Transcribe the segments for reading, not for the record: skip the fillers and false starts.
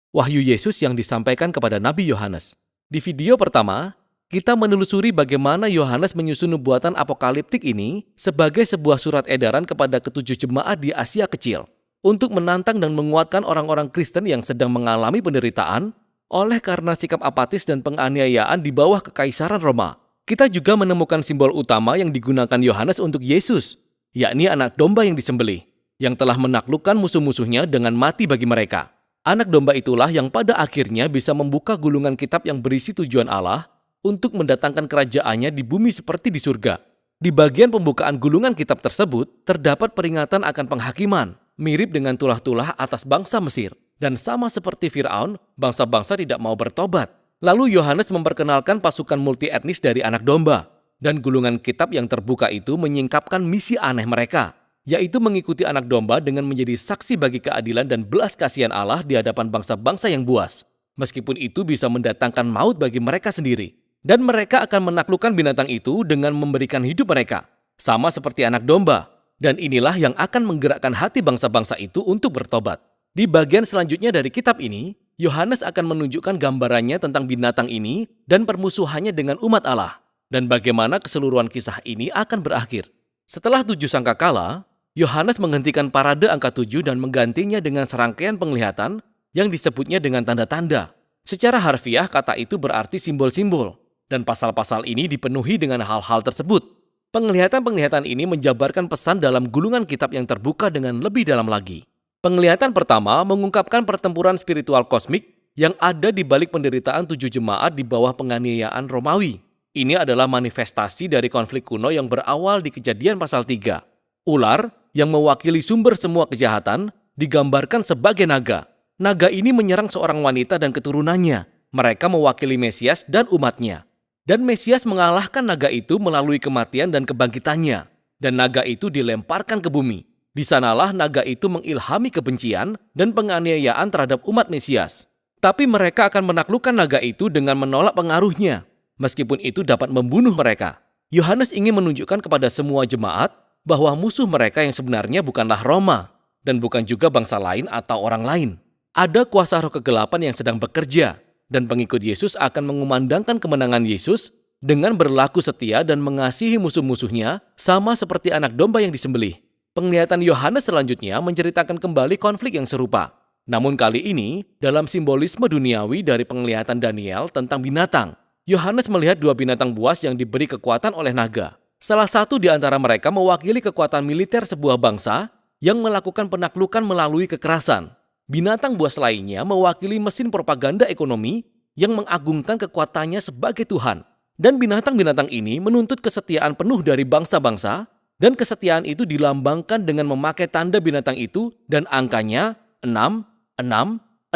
Wahyu Yesus yang disampaikan kepada Nabi Yohanes. Di video pertama, kita menelusuri bagaimana Yohanes menyusun nubuatan apokaliptik ini sebagai sebuah surat edaran kepada ketujuh jemaat di Asia Kecil untuk menantang dan menguatkan orang-orang Kristen yang sedang mengalami penderitaan oleh karena sikap apatis dan penganiayaan di bawah kekaisaran Roma. Kita juga menemukan simbol utama yang digunakan Yohanes untuk Yesus, yakni anak domba yang disembelih, yang telah menaklukkan musuh-musuhnya dengan mati bagi mereka. Anak domba itulah yang pada akhirnya bisa membuka gulungan kitab yang berisi tujuan Allah untuk mendatangkan kerajaannya di bumi seperti di surga. Di bagian pembukaan gulungan kitab tersebut, terdapat peringatan akan penghakiman, mirip dengan tulah-tulah atas bangsa Mesir. Dan sama seperti Firaun, bangsa-bangsa tidak mau bertobat. Lalu Yohanes memperkenalkan pasukan multi etnis dari anak domba. Dan gulungan kitab yang terbuka itu menyingkapkan misi aneh mereka, yaitu mengikuti anak domba dengan menjadi saksi bagi keadilan dan belas kasihan Allah di hadapan bangsa-bangsa yang buas. Meskipun itu bisa mendatangkan maut bagi mereka sendiri. Dan mereka akan menaklukkan binatang itu dengan memberikan hidup mereka. Sama seperti anak domba. Dan inilah yang akan menggerakkan hati bangsa-bangsa itu untuk bertobat. Di bagian selanjutnya dari kitab ini, Yohanes akan menunjukkan gambarannya tentang binatang ini dan permusuhannya dengan umat Allah. Dan bagaimana keseluruhan kisah ini akan berakhir. Setelah 7 sangkakala, Yohanes menghentikan parade angka 7 dan menggantinya dengan serangkaian penglihatan yang disebutnya dengan tanda-tanda. Secara harfiah kata itu berarti simbol-simbol, dan pasal-pasal ini dipenuhi dengan hal-hal tersebut. Penglihatan-penglihatan ini menjabarkan pesan dalam gulungan kitab yang terbuka dengan lebih dalam lagi. Penglihatan pertama mengungkapkan pertempuran spiritual kosmik yang ada di balik penderitaan 7 jemaat di bawah penganiayaan Romawi. Ini adalah manifestasi dari konflik kuno yang berawal di Kejadian pasal 3. Ular yang mewakili sumber semua kejahatan digambarkan sebagai naga. Naga ini menyerang seorang wanita dan keturunannya. Mereka mewakili Mesias dan umatnya. Dan Mesias mengalahkan naga itu melalui kematian dan kebangkitannya. Dan naga itu dilemparkan ke bumi. Di sanalah naga itu mengilhami kebencian dan penganiayaan terhadap umat Mesias. Tapi mereka akan menaklukkan naga itu dengan menolak pengaruhnya, meskipun itu dapat membunuh mereka. Yohanes ingin menunjukkan kepada semua jemaat bahwa musuh mereka yang sebenarnya bukanlah Roma, dan bukan juga bangsa lain atau orang lain. Ada kuasa roh kegelapan yang sedang bekerja, dan pengikut Yesus akan mengumandangkan kemenangan Yesus dengan berlaku setia dan mengasihi musuh-musuhnya sama seperti anak domba yang disembelih. Penglihatan Yohanes selanjutnya menceritakan kembali konflik yang serupa. Namun kali ini, dalam simbolisme duniawi dari penglihatan Daniel tentang binatang. Yohanes melihat 2 binatang buas yang diberi kekuatan oleh naga. Salah satu di antara mereka mewakili kekuatan militer sebuah bangsa yang melakukan penaklukan melalui kekerasan. Binatang buas lainnya mewakili mesin propaganda ekonomi yang mengagungkan kekuatannya sebagai Tuhan. Dan binatang-binatang ini menuntut kesetiaan penuh dari bangsa-bangsa. Dan kesetiaan itu dilambangkan dengan memakai tanda binatang itu dan angkanya 6, 6, 6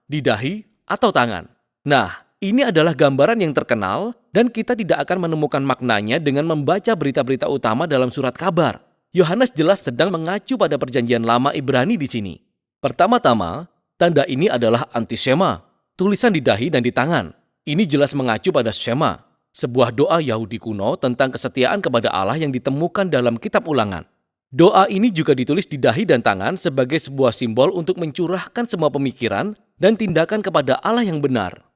di dahi atau tangan. Nah, ini adalah gambaran yang terkenal dan kita tidak akan menemukan maknanya dengan membaca berita-berita utama dalam surat kabar. Yohanes jelas sedang mengacu pada perjanjian lama Ibrani di sini. Pertama-tama, tanda ini adalah anti-Shema, tulisan di dahi dan di tangan. Ini jelas mengacu pada Shema, sebuah doa Yahudi kuno tentang kesetiaan kepada Allah yang ditemukan dalam kitab Ulangan. Doa ini juga ditulis di dahi dan tangan sebagai sebuah simbol untuk mencurahkan semua pemikiran dan tindakan kepada Allah yang benar.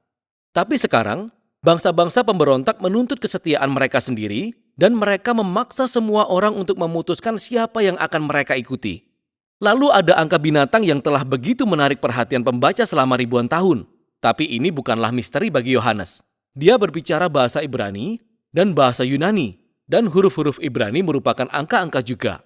Tapi sekarang, bangsa-bangsa pemberontak menuntut kesetiaan mereka sendiri dan mereka memaksa semua orang untuk memutuskan siapa yang akan mereka ikuti. Lalu ada angka binatang yang telah begitu menarik perhatian pembaca selama ribuan tahun. Tapi ini bukanlah misteri bagi Yohanes. Dia berbicara bahasa Ibrani dan bahasa Yunani, dan huruf-huruf Ibrani merupakan angka-angka juga.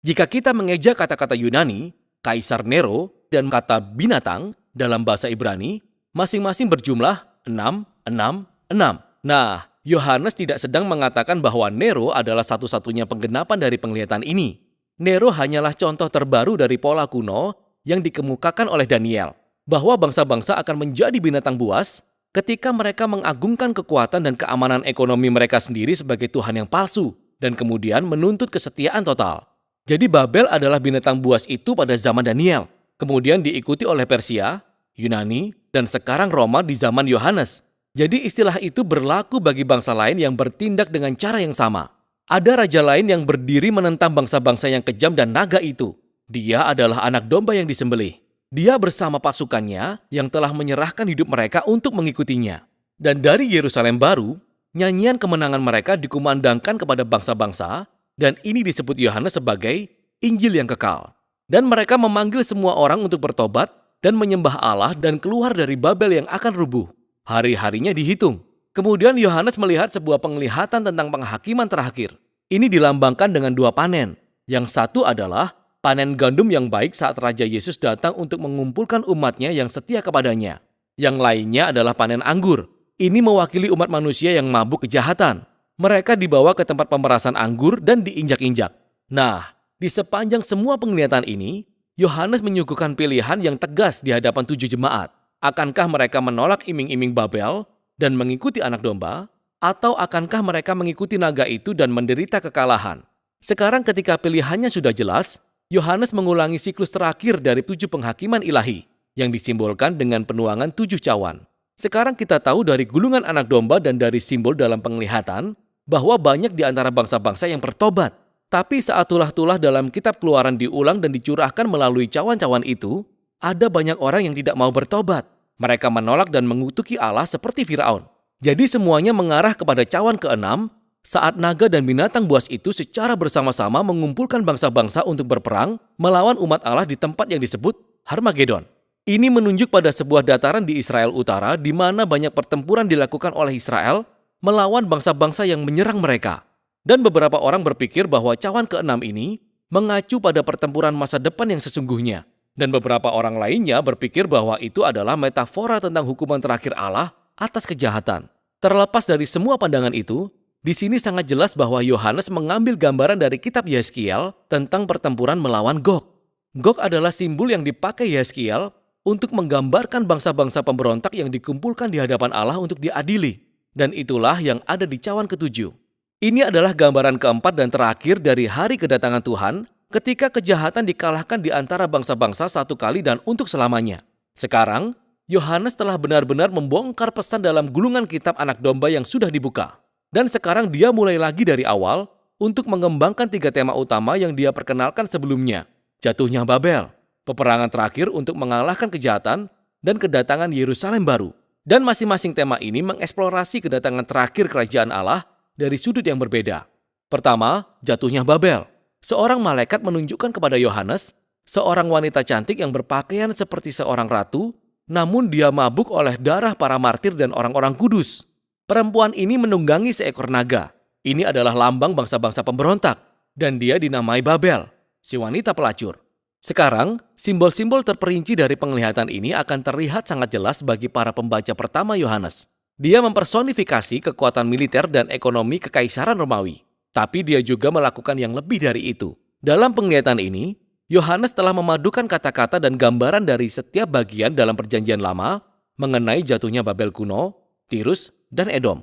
Jika kita mengeja kata-kata Yunani, Kaisar Nero, dan kata binatang dalam bahasa Ibrani, masing-masing berjumlah 6, 6, 6. Nah, Yohanes tidak sedang mengatakan bahwa Nero adalah satu-satunya penggenapan dari penglihatan ini. Nero hanyalah contoh terbaru dari pola kuno yang dikemukakan oleh Daniel, bahwa bangsa-bangsa akan menjadi binatang buas ketika mereka mengagungkan kekuatan dan keamanan ekonomi mereka sendiri sebagai Tuhan yang palsu dan kemudian menuntut kesetiaan total. Jadi Babel adalah binatang buas itu pada zaman Daniel, kemudian diikuti oleh Persia, Yunani, dan sekarang Roma di zaman Yohanes. Jadi istilah itu berlaku bagi bangsa lain yang bertindak dengan cara yang sama. Ada raja lain yang berdiri menentang bangsa-bangsa yang kejam dan naga itu. Dia adalah anak domba yang disembelih. Dia bersama pasukannya yang telah menyerahkan hidup mereka untuk mengikutinya. Dan dari Yerusalem baru, nyanyian kemenangan mereka dikumandangkan kepada bangsa-bangsa, dan ini disebut Yohanes sebagai Injil yang kekal. Dan mereka memanggil semua orang untuk bertobat dan menyembah Allah dan keluar dari Babel yang akan rubuh. Hari-harinya dihitung. Kemudian Yohanes melihat sebuah penglihatan tentang penghakiman terakhir. Ini dilambangkan dengan dua panen. Yang satu adalah panen gandum yang baik saat Raja Yesus datang untuk mengumpulkan umatnya yang setia kepadanya. Yang lainnya adalah panen anggur. Ini mewakili umat manusia yang mabuk kejahatan. Mereka dibawa ke tempat pemerasan anggur dan diinjak-injak. Nah, di sepanjang semua penglihatan ini, Yohanes menyuguhkan pilihan yang tegas di hadapan 7 jemaat. Akankah mereka menolak iming-iming Babel dan mengikuti anak domba, atau akankah mereka mengikuti naga itu dan menderita kekalahan? Sekarang ketika pilihannya sudah jelas, Yohanes mengulangi siklus terakhir dari 7 penghakiman ilahi, yang disimbolkan dengan penuangan 7 cawan. Sekarang kita tahu dari gulungan anak domba dan dari simbol dalam penglihatan, bahwa banyak di antara bangsa-bangsa yang bertobat. Tapi saat tulah-tulah dalam kitab Keluaran diulang dan dicurahkan melalui cawan-cawan itu, ada banyak orang yang tidak mau bertobat. Mereka menolak dan mengutuki Allah seperti Firaun. Jadi semuanya mengarah kepada cawan ke-6 saat naga dan binatang buas itu secara bersama-sama mengumpulkan bangsa-bangsa untuk berperang melawan umat Allah di tempat yang disebut Harmagedon. Ini menunjuk pada sebuah dataran di Israel Utara di mana banyak pertempuran dilakukan oleh Israel melawan bangsa-bangsa yang menyerang mereka. Dan beberapa orang berpikir bahwa cawan ke-6 ini mengacu pada pertempuran masa depan yang sesungguhnya. Dan beberapa orang lainnya berpikir bahwa itu adalah metafora tentang hukuman terakhir Allah atas kejahatan. Terlepas dari semua pandangan itu, di sini sangat jelas bahwa Yohanes mengambil gambaran dari kitab Yeskiel tentang pertempuran melawan Gog. Gog adalah simbol yang dipakai Yeskiel untuk menggambarkan bangsa-bangsa pemberontak yang dikumpulkan di hadapan Allah untuk diadili. Dan itulah yang ada di cawan ke-7. Ini adalah gambaran keempat dan terakhir dari hari kedatangan Tuhan ketika kejahatan dikalahkan di antara bangsa-bangsa satu kali dan untuk selamanya. Sekarang, Yohanes telah benar-benar membongkar pesan dalam gulungan kitab anak domba yang sudah dibuka. Dan sekarang dia mulai lagi dari awal untuk mengembangkan 3 tema utama yang dia perkenalkan sebelumnya. Jatuhnya Babel, peperangan terakhir untuk mengalahkan kejahatan, dan kedatangan Yerusalem baru. Dan masing-masing tema ini mengeksplorasi kedatangan terakhir kerajaan Allah dari sudut yang berbeda. Pertama, jatuhnya Babel. Seorang malaikat menunjukkan kepada Yohanes seorang wanita cantik yang berpakaian seperti seorang ratu, namun dia mabuk oleh darah para martir dan orang-orang kudus. Perempuan ini menunggangi seekor naga. Ini adalah lambang bangsa-bangsa pemberontak, dan dia dinamai Babel, si wanita pelacur. Sekarang, simbol-simbol terperinci dari penglihatan ini akan terlihat sangat jelas bagi para pembaca pertama Yohanes. Dia mempersonifikasi kekuatan militer dan ekonomi kekaisaran Romawi. Tapi dia juga melakukan yang lebih dari itu. Dalam penglihatan ini, Yohanes telah memadukan kata-kata dan gambaran dari setiap bagian dalam Perjanjian Lama mengenai jatuhnya Babel kuno, Tirus, dan Edom.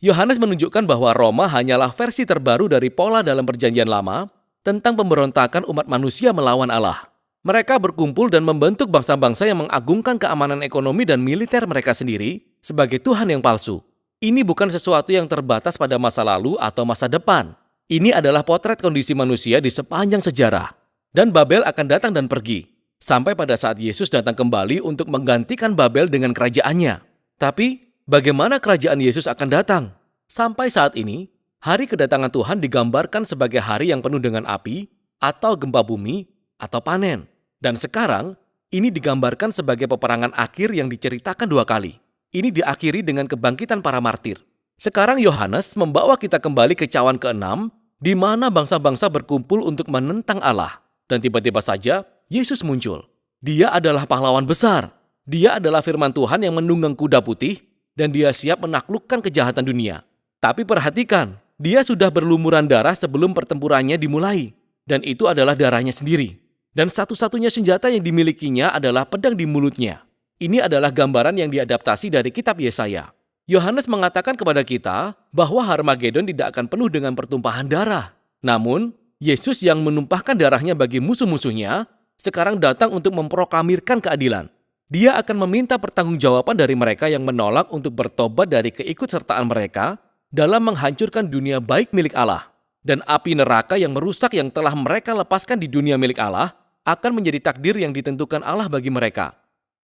Yohanes menunjukkan bahwa Roma hanyalah versi terbaru dari pola dalam Perjanjian Lama tentang pemberontakan umat manusia melawan Allah. Mereka berkumpul dan membentuk bangsa-bangsa yang mengagungkan keamanan ekonomi dan militer mereka sendiri sebagai Tuhan yang palsu. Ini bukan sesuatu yang terbatas pada masa lalu atau masa depan. Ini adalah potret kondisi manusia di sepanjang sejarah. Dan Babel akan datang dan pergi, sampai pada saat Yesus datang kembali untuk menggantikan Babel dengan kerajaannya. Tapi, bagaimana kerajaan Yesus akan datang? Sampai saat ini, hari kedatangan Tuhan digambarkan sebagai hari yang penuh dengan api, atau gempa bumi, atau panen. Dan sekarang, ini digambarkan sebagai peperangan akhir yang diceritakan 2 kali. Ini diakhiri dengan kebangkitan para martir. Sekarang Yohanes membawa kita kembali ke cawan ke-6, di mana bangsa-bangsa berkumpul untuk menentang Allah. Dan tiba-tiba saja, Yesus muncul. Dia adalah pahlawan besar. Dia adalah firman Tuhan yang menunggang kuda putih, dan dia siap menaklukkan kejahatan dunia. Tapi perhatikan, dia sudah berlumuran darah sebelum pertempurannya dimulai. Dan itu adalah darahnya sendiri. Dan satu-satunya senjata yang dimilikinya adalah pedang di mulutnya. Ini adalah gambaran yang diadaptasi dari kitab Yesaya. Yohanes mengatakan kepada kita bahwa Harmagedon tidak akan penuh dengan pertumpahan darah. Namun, Yesus yang menumpahkan darahnya bagi musuh-musuhnya, sekarang datang untuk memproklamirkan keadilan. Dia akan meminta pertanggungjawaban dari mereka yang menolak untuk bertobat dari keikutsertaan mereka dalam menghancurkan dunia baik milik Allah. Dan api neraka yang merusak yang telah mereka lepaskan di dunia milik Allah akan menjadi takdir yang ditentukan Allah bagi mereka.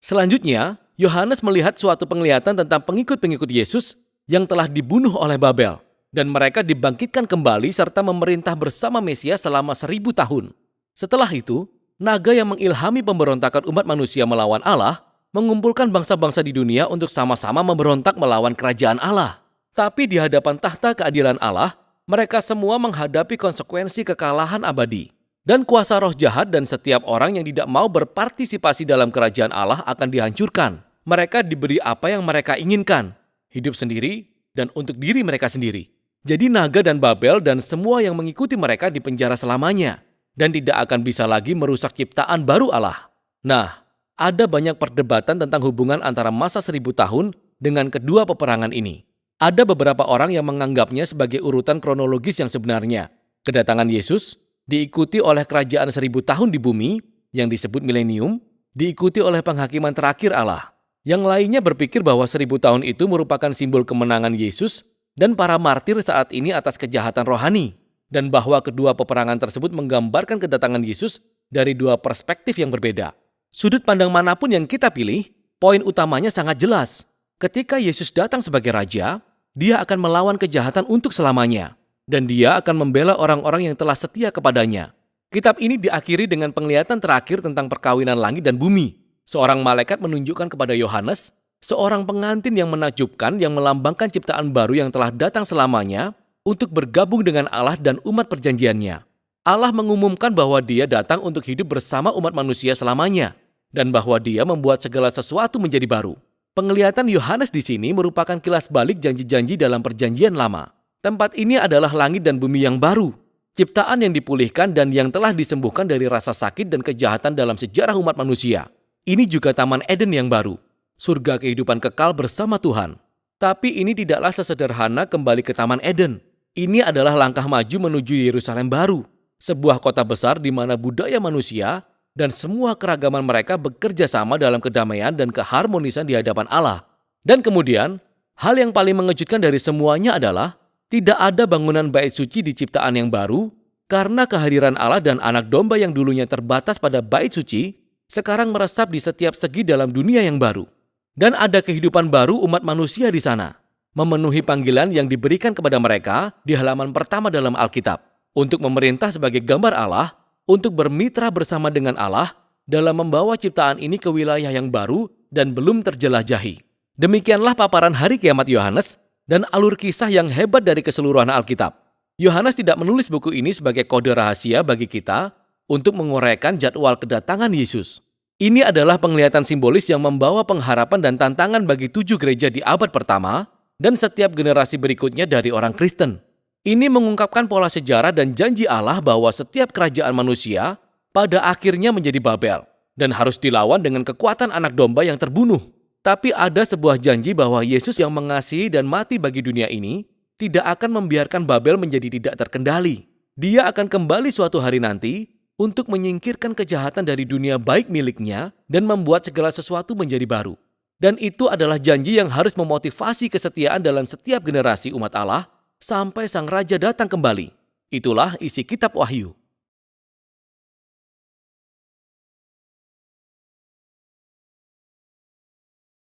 Selanjutnya, Yohanes melihat suatu penglihatan tentang pengikut-pengikut Yesus yang telah dibunuh oleh Babel, dan mereka dibangkitkan kembali serta memerintah bersama Mesias selama 1000 tahun. Setelah itu, naga yang mengilhami pemberontakan umat manusia melawan Allah mengumpulkan bangsa-bangsa di dunia untuk sama-sama memberontak melawan kerajaan Allah. Tapi di hadapan tahta keadilan Allah, mereka semua menghadapi konsekuensi kekalahan abadi. Dan kuasa roh jahat dan setiap orang yang tidak mau berpartisipasi dalam kerajaan Allah akan dihancurkan. Mereka diberi apa yang mereka inginkan, hidup sendiri dan untuk diri mereka sendiri. Jadi naga dan Babel dan semua yang mengikuti mereka dipenjara selamanya dan tidak akan bisa lagi merusak ciptaan baru Allah. Nah, ada banyak perdebatan tentang hubungan antara masa 1000 tahun dengan kedua peperangan ini. Ada beberapa orang yang menganggapnya sebagai urutan kronologis yang sebenarnya. Kedatangan Yesus diikuti oleh kerajaan 1000 tahun di bumi yang disebut milenium, diikuti oleh penghakiman terakhir Allah. Yang lainnya berpikir bahwa 1000 tahun itu merupakan simbol kemenangan Yesus dan para martir saat ini atas kejahatan rohani, dan bahwa kedua peperangan tersebut menggambarkan kedatangan Yesus dari dua perspektif yang berbeda. Sudut pandang manapun yang kita pilih, poin utamanya sangat jelas. Ketika Yesus datang sebagai raja, dia akan melawan kejahatan untuk selamanya, dan dia akan membela orang-orang yang telah setia kepadanya. Kitab ini diakhiri dengan penglihatan terakhir tentang perkawinan langit dan bumi. Seorang malaikat menunjukkan kepada Yohanes, seorang pengantin yang menakjubkan yang melambangkan ciptaan baru yang telah datang selamanya untuk bergabung dengan Allah dan umat perjanjiannya. Allah mengumumkan bahwa dia datang untuk hidup bersama umat manusia selamanya, dan bahwa dia membuat segala sesuatu menjadi baru. Penglihatan Yohanes di sini merupakan kilas balik janji-janji dalam perjanjian lama. Tempat ini adalah langit dan bumi yang baru, ciptaan yang dipulihkan dan yang telah disembuhkan dari rasa sakit dan kejahatan dalam sejarah umat manusia. Ini juga Taman Eden yang baru, surga kehidupan kekal bersama Tuhan. Tapi ini tidaklah sesederhana kembali ke Taman Eden. Ini adalah langkah maju menuju Yerusalem baru, sebuah kota besar di mana budaya manusia dan semua keragaman mereka bekerja sama dalam kedamaian dan keharmonisan di hadapan Allah. Dan kemudian, hal yang paling mengejutkan dari semuanya adalah tidak ada bangunan bait suci di ciptaan yang baru karena kehadiran Allah dan anak domba yang dulunya terbatas pada bait suci sekarang meresap di setiap segi dalam dunia yang baru. Dan ada kehidupan baru umat manusia di sana, memenuhi panggilan yang diberikan kepada mereka di halaman pertama dalam Alkitab, untuk memerintah sebagai gambar Allah, untuk bermitra bersama dengan Allah dalam membawa ciptaan ini ke wilayah yang baru dan belum terjelajahi. Demikianlah paparan hari kiamat Yohanes dan alur kisah yang hebat dari keseluruhan Alkitab. Yohanes tidak menulis buku ini sebagai kode rahasia bagi kita untuk menguraikan jadwal kedatangan Yesus. Ini adalah penglihatan simbolis yang membawa pengharapan dan tantangan bagi 7 gereja di abad pertama dan setiap generasi berikutnya dari orang Kristen. Ini mengungkapkan pola sejarah dan janji Allah bahwa setiap kerajaan manusia pada akhirnya menjadi Babel dan harus dilawan dengan kekuatan anak domba yang terbunuh. Tapi ada sebuah janji bahwa Yesus yang mengasihi dan mati bagi dunia ini tidak akan membiarkan Babel menjadi tidak terkendali. Dia akan kembali suatu hari nanti untuk menyingkirkan kejahatan dari dunia baik miliknya dan membuat segala sesuatu menjadi baru. Dan itu adalah janji yang harus memotivasi kesetiaan dalam setiap generasi umat Allah sampai Sang Raja datang kembali. Itulah isi kitab Wahyu.